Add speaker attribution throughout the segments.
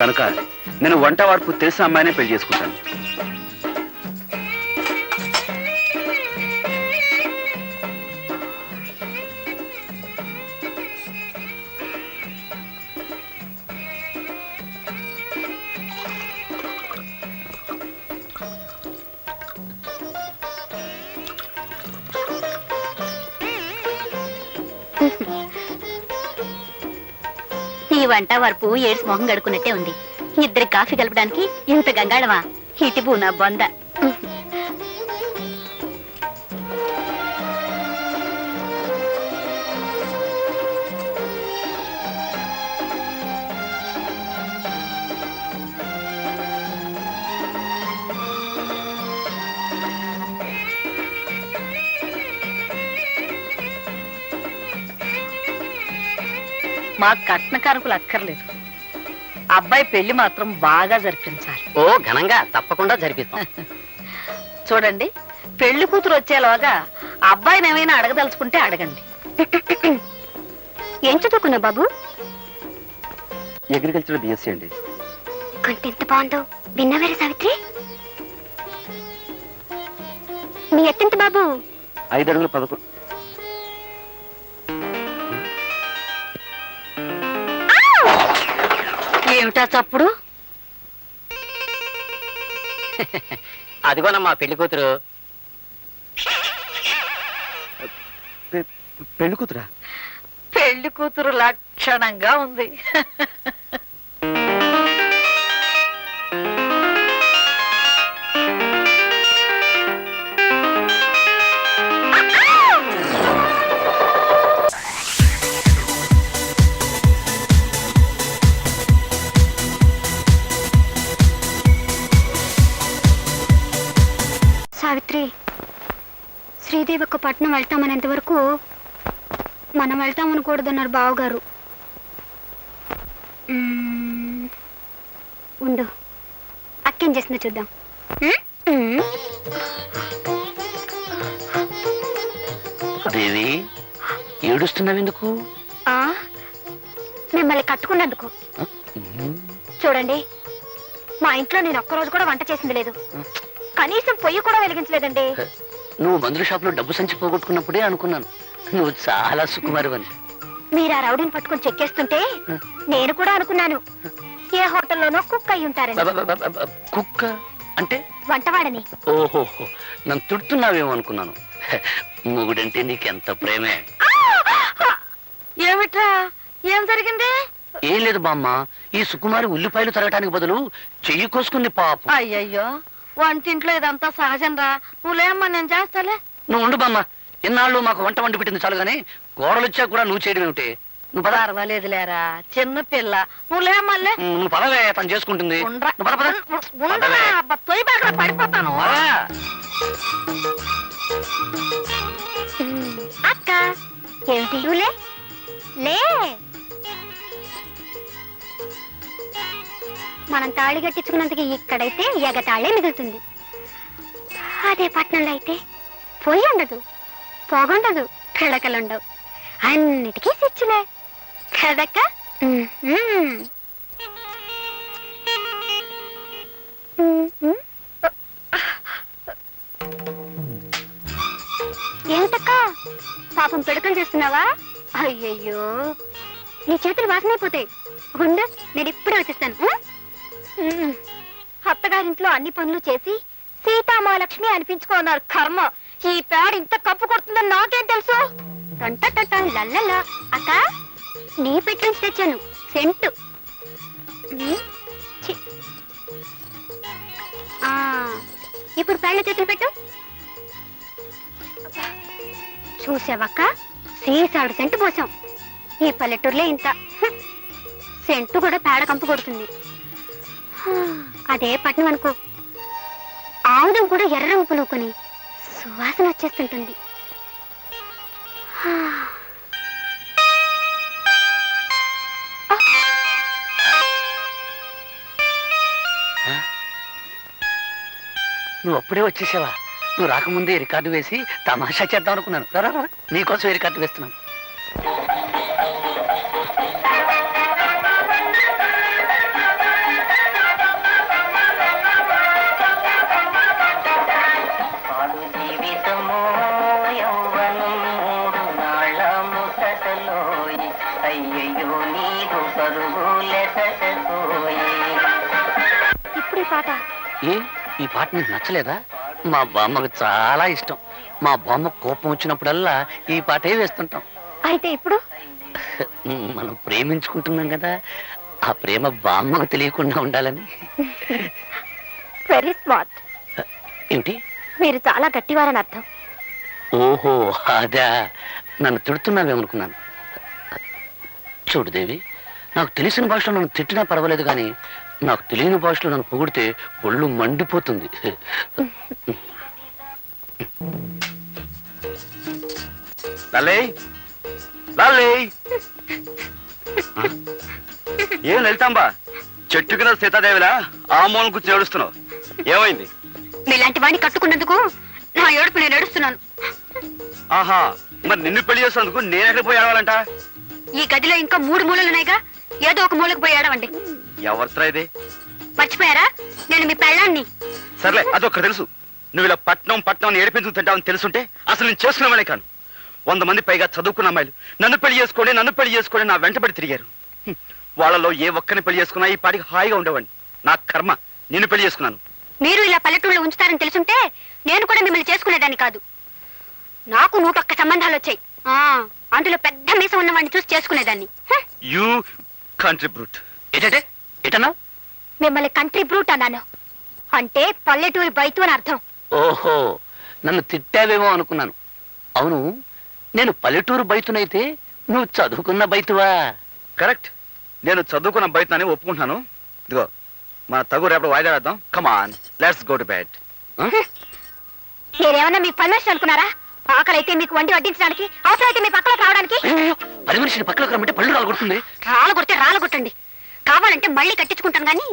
Speaker 1: కనుక నేను వంట వార్పు తెలిసిన అమ్మాయినే పెళ్లి చేసుకుంటాను.
Speaker 2: ఈ వంట వరపు ఏడ్స్ మొహం గడుకున్నట్టే ఉంది. ఇద్దరి కాఫీ కలపడానికి ఇంత గంగాళమా? ఇటిబు నా బొంద.
Speaker 3: మా కట్నకారకులు అక్కర్లేదు, అబ్బాయి పెళ్లి మాత్రం బాగా జరిపించాలి.
Speaker 4: ఓ ఘనంగా తప్పకుండా జరిపిస్తాం.
Speaker 3: చూడండి, పెళ్లి కూతురు వచ్చేలాగా అబ్బాయిని ఏమైనా అడగదలుచుకుంటే అడగండి.
Speaker 2: ఏం చదువుకున్నావు బాబు?
Speaker 1: అగ్రికల్చర్ బిఎస్సీ అండి.
Speaker 2: అంటే ఎంత బాగుందో విన్నవేరే సావిత్రి. మీ ఎత్తెంత బాబు?
Speaker 1: 5 అడుగుల 11.
Speaker 3: ఏమిటా చప్పుడు?
Speaker 4: అదిగోనమ్మా పెళ్లి కూతురు.
Speaker 1: పెళ్లి కూతురా?
Speaker 3: పెళ్లి కూతురు లక్షణంగా ఉంది.
Speaker 2: సావిత్రి, శ్రీదేవి ఒక పట్నం వెళ్తామనేంత వరకు మనం వెళ్తామనకూడదన్నారు బావగారు. ఉండు, అక్కేం చేస్తుందో చూద్దాం.
Speaker 4: దేవి, ఏడుస్తున్నావు ఎందుకు?
Speaker 2: మిమ్మల్ని కట్టుకున్నందుకు. చూడండి, మా ఇంట్లో నేను ఒక్కరోజు కూడా వంట చేసింది లేదు, కనీసం పొయ్యి కూడా వెలిగించలేదండి.
Speaker 4: నువ్వు మందుల షాప్ లో డబ్బు సంచి పోగొట్టుకున్నప్పుడే అనుకున్నాను నువ్వు చాలా సుకుమారివని.
Speaker 2: మీరు ఆ రౌడీని పట్టుకొని చెక్కేస్తుంటే నేను కూడా అనుకున్నాను ఏ హోటల్లోనో కుక్ అయి ఉంటారని.
Speaker 4: కుక్క అంటే?
Speaker 2: వంటవాడని.
Speaker 4: ఓహో, నన్ను తిడుతున్నావేమో అనుకున్నాను. మొగుడంటే నీకెంత ప్రేమే.
Speaker 3: ఏమిట్రా, ఏం జరిగింది?
Speaker 4: ఏం లేదు బామ్మ, ఈ సుకుమారి ఉల్లిపాయలు తరగటానికి బదులు చెయ్యి కోసుకుంది పాపం.
Speaker 3: అయ్యయ్యో, వంటింట్లో ఇదంతా సహజం రా. నువ్వులేమ్మా, నేను చేస్తాలే.
Speaker 4: నువ్వు ఉండు బామ్మ, ఇన్నాళ్ళు మాకు వంట వండి పెట్టింది చాలు గానీ కోడలు వచ్చా కూడా నువ్వు చేయడం ఏమిటి? నువ్వు పద.
Speaker 3: పర్వాలేదు లేరా, చిన్న పిల్ల. నువ్వులేమ్మల్లే.
Speaker 4: నువ్వు పదవే, తను చేసుకుంటుంది.
Speaker 3: పడిపోతాను.
Speaker 2: అక్క, ఏమిటి? లే లే, మనం తాళి కట్టించుకున్నందుకు ఇక్కడైతే ఎగతాళే మిగులుతుంది. అదే పట్నంలో అయితే పొయ్యి ఉండదు, పొగుండదు, పిడకలుండవు, అన్నిటికీ స్విచ్లే కదక్క. ఏమిటక్క, పాపం పిడకలు చేస్తున్నావా? అయ్యయ్యో, నీ చేతులు వాసనైపోతాయి. ఉండు, నేను ఇప్పుడే వచ్చేస్తాను. అత్తగారింట్లో అన్ని పనులు చేసి సీతామహాలక్ష్మి అనిపించుకున్నారు. కర్మ, ఈ పేడ ఇంత కప్పు కొడుతుందని నాకేం తెలుసు? లల్లలా. అక్క, నీ పెట్టి నుంచి తెచ్చాను సెంటు. ఇప్పుడు పేడ చేతులు పెట్టు. చూసావక్క, సీసాడు సెంటు పోసాం. ఈ పల్లెటూరులే ఇంత. సెంటు కూడా పేడ కంపు కొడుతుంది. అదే పట్నం అనుకో, ఆముదం కూడా ఎర్ర రంగు పులుకొని సువాసన వచ్చేస్తుంటుంది.
Speaker 4: నువ్వు అప్పుడే వచ్చేసావా? నువ్వు రాకముందే రికార్డు వేసి తమాషా చేద్దాం అనుకున్నాను. రా, నీకోసం రికార్డు వేస్తున్నాను.
Speaker 2: పాట.
Speaker 4: ఏ ఈ పాట నీకు నచ్చలేదా? మా బామ్మకు చాలా ఇష్టం. మా బామ్మ కోపం వచ్చినప్పుడల్లా ఈ పాటే వేస్తుంటాం.
Speaker 2: అయితే ఇప్పుడు
Speaker 4: మనం ప్రేమించుకుంటున్నాం కదా, ఆ ప్రేమ బామ్మకు తెలియకుండా ఉండాలని.
Speaker 2: Very smart.
Speaker 4: ఏమిటి?
Speaker 2: మీరు చాలా గట్టివారని అర్థం.
Speaker 4: ఓహో అదా, నన్ను తిడుతున్నావేమనుకున్నాను. చూడు దేవి, నాకు తెలిసిన భాషలో నన్ను తిట్టినా పర్వాలేదు, కానీ నాకు తెలియని భాషలో నన్ను పొగిడితే ఒళ్ళు మండిపోతుంది.
Speaker 1: ఏం లలితాంబా, చెట్టు కింద సీతాదేవిలా ఆ మూలం కూర్చొని ఏడుస్తున్నావు, ఏమైంది?
Speaker 2: మీలాంటి వాడిని కట్టుకున్నందుకు నా ఏడుపు నేను ఏడుస్తున్నాను.
Speaker 1: ఆహా, మరి నిన్ను పెళ్లి చేసినందుకు నేను ఎక్కడికి పోయి ఆడవాలంట?
Speaker 2: ఈ గదిలో ఇంకా 3 మూలలున్నాయిగా, ఏదో ఒక మూలకు పోయి ఆడవండి.
Speaker 1: ఎవరితో ఇది?
Speaker 2: మర్చిపోయారా? నేను మీ పెళ్ళాన్ని.
Speaker 1: సర్లే, అదొక్కటి తెలుసు. నువ్వు ఇలా పట్నం పట్నం ఏడిపించుకు తింటావని తెలుసుంటే అసలు నేను చేసుకున్నామనే కాను. 100 మంది పైగా చదువుకున్న అమ్మాయిలు నన్ను పెళ్లి చేసుకోండి నా వెంటబడి తిరిగారు. వాళ్ళలో ఏ ఒక్కరిని పెళ్లి చేసుకున్నా ఈ పాటికి హాయిగా ఉండేవాడిని. నా కర్మ, నిన్ను పెళ్లి చేసుకున్నాను.
Speaker 2: మీరు ఇలా పల్లెటూళ్ళు ఉంచుతారని తెలుసుంటే నేను కూడా మిమ్మల్ని చేసుకునేదాన్ని కాదు. నాకు 101 సంబంధాలు వచ్చాయి. అందులో పెద్ద మీసం ఉన్న వాడిని చూసి చేసుకునేదాన్ని.
Speaker 1: You country brute.
Speaker 4: ఏంటంటే ఎటన్నా?
Speaker 2: మిమ్మల్ని కంట్రీ బ్రూట్ అన్నాను. అంటే పల్లెటూరి బైతు అని అర్థం.
Speaker 4: ఓహో, నన్ను తిట్టావేమో అనుకున్నాను. అవును, నేను పల్లెటూరు బయతునైతే నువ్వు చదువుకున్న బయతువా?
Speaker 1: కరెక్ట్, నేను చదువుకున్న బయటని ఒప్పుకుంటున్నాను. ఇదిగో మన తగు రేపటి వాయిదా వేద్దాం. కమాన్, లెట్స్ గో టు బెడ్.
Speaker 2: నేనేమన్నా మీకు పర్మిషన్ అనుకున్నారా? ఆకలైతే మీకు వండి వడ్డించడానికి, అవసరమైతే మీ పక్కలకు రావడానికి.
Speaker 4: పని మనిషిని పక్కలకు రమ్మంటే పళ్ళు రాలగొడుతుంది.
Speaker 2: రాలగొట్టండి. కావాలంటే మళ్ళీ కట్టించుకుంటాను, కానీ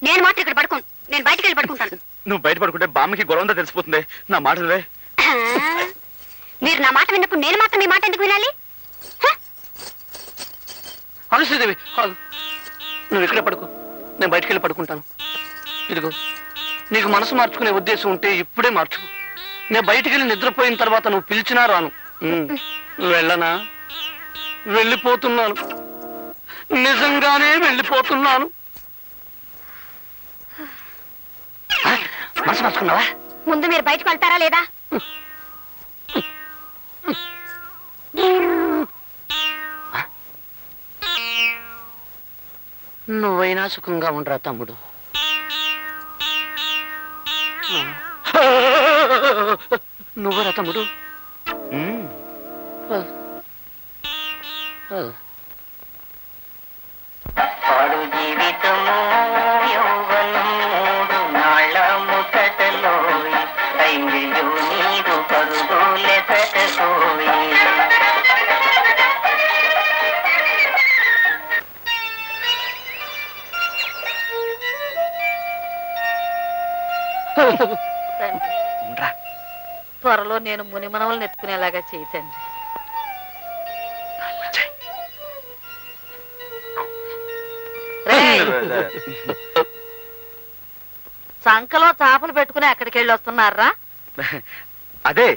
Speaker 2: నేను మాత్రం ఇక్కడ పడుకోను. నేను బయటికి వెళ్ళి పడుకుంటాను.
Speaker 1: నువ్వు బయట పడుకుంటే బామ్మకి గొడవంతా తెలిసిపోతుంది. నా మాట నువ్వే.
Speaker 2: మీరు నా మాట విన్నప్పుడు నేను మాత్రం మీ మాట ఎందుకు వినాలి?
Speaker 4: శ్రీదేవి, నువ్వు ఇక్కడే పడుకో, నేను బయటికి వెళ్ళి పడుకుంటాను. ఇదిగో, నీకు మనసు మార్చుకునే ఉద్దేశం ఉంటే ఇప్పుడే మార్చుకో. నేను బయటికి వెళ్ళి నిద్రపోయిన తర్వాత నువ్వు పిలిచినా రాను. వెళ్ళనా? వెళ్ళిపోతున్నాను, నిజంగానే వెళ్ళిపోతున్నాను. మనసు మార్చుకున్నావా?
Speaker 2: ముందు మీరు బయటకు వెళ్తారా లేదా?
Speaker 4: నువ్వైనా సుఖంగా ఉండరా తమ్ముడు. నువ్వరా తమ్ముడు?
Speaker 5: పాడు జీవితము యౌవనం 3 నాళ్ళ ముచ్చటలో ఐంగియు నీరు పరుగులే పెట్టకోయి.
Speaker 3: త్వరలో నేను మునిమనవలను ఎత్తుకునేలాగా చేయతండి. సంకలో చేపలు పెట్టుకుని ఎక్కడికి వెళ్ళి వస్తున్నారా?
Speaker 1: అదే,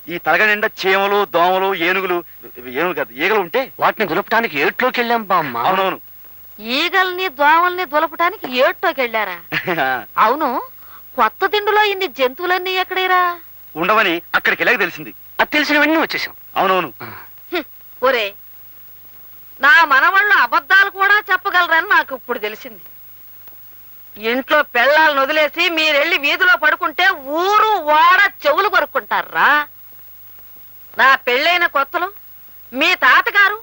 Speaker 1: ఈ తలగ నిండా చీమలు, దోమలు, ఏనుగులు కాదు, ఈగలు ఉంటే
Speaker 4: వాటిని దులపడానికి ఏట్లోకి వెళ్ళాం బామ్మ.
Speaker 1: అవునవును.
Speaker 3: ఈగల్ని దోమల్ని దులపడానికి ఏటోకి వెళ్ళారా? అవును, కొత్త దిండులో ఇన్ని జంతువులన్నీ ఎక్కడేరా?
Speaker 1: ఉండవని అక్కడికి వెళ్ళాక తెలిసింది.
Speaker 4: అది తెలిసినవన్నీ వచ్చేసాం.
Speaker 1: అవునవును.
Speaker 3: ఒరే, నా మనవాళ్ళు అబద్ధాలు కూడా చెప్పగలరని నాకు ఇప్పుడు తెలిసింది. ఇంట్లో పెళ్ళాలను వదిలేసి మీరెళ్ళి వీధిలో పడుకుంటే ఊరు వాడ చెవులు కొరుక్కుంటారా? నా పెళ్ళైన కొత్తలో మీ తాతగారు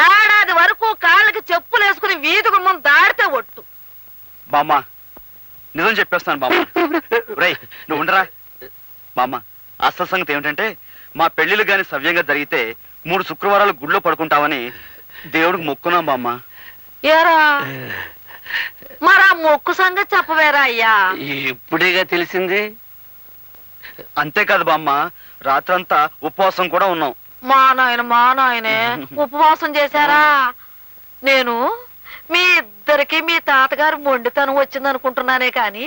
Speaker 3: ఏడాది వరకు కాళ్ళకి చెప్పులు వేసుకుని వీధి గుమ్మం దాడితే ఒట్టు.
Speaker 1: బామ్మ, నిజం చెప్పేస్తాను బామ్మ. రేయ్, నువ్వు ఉండరా బామ్మ. అసలు సంగతి ఏమిటంటే, మా పెళ్లిళ్ళు గాని సవ్యంగా జరిగితే 3 శుక్రవారాలు గుళ్ళో పడుకుంటామని దేవుడికి మొక్కున్నాం బామ్మ.
Speaker 3: ఏరా, మరా మొక్కు సంగతి చెప్పవేరా అయ్యా?
Speaker 4: ఇప్పుడేగా తెలిసింది.
Speaker 1: అంతేకాదు బామ్మ, రాత్రంతా ఉపవాసం కూడా ఉన్నాం.
Speaker 3: మా నాయనే ఉపవాసం చేశారా? నేను మీ ఇద్దరికి మీ తాతగారు మొండితనం వచ్చింది అనుకుంటున్నానే కాని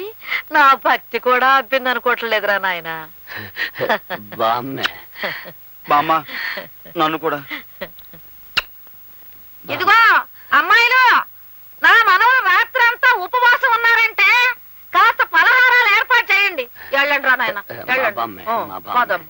Speaker 3: నా భక్తి కూడా అబ్బింది అనుకోవట్లేదురా నాయన.
Speaker 1: బామ్మ, నన్ను కూడా.
Speaker 3: ఇదిగో అమ్మాయిలు, నా మనవలు రాత్రి అంతా ఉపవాసం ఉన్నారంటే కాస్త నాయన
Speaker 4: మా బామ్మే, మా బామ్మే.
Speaker 3: పదమ్మ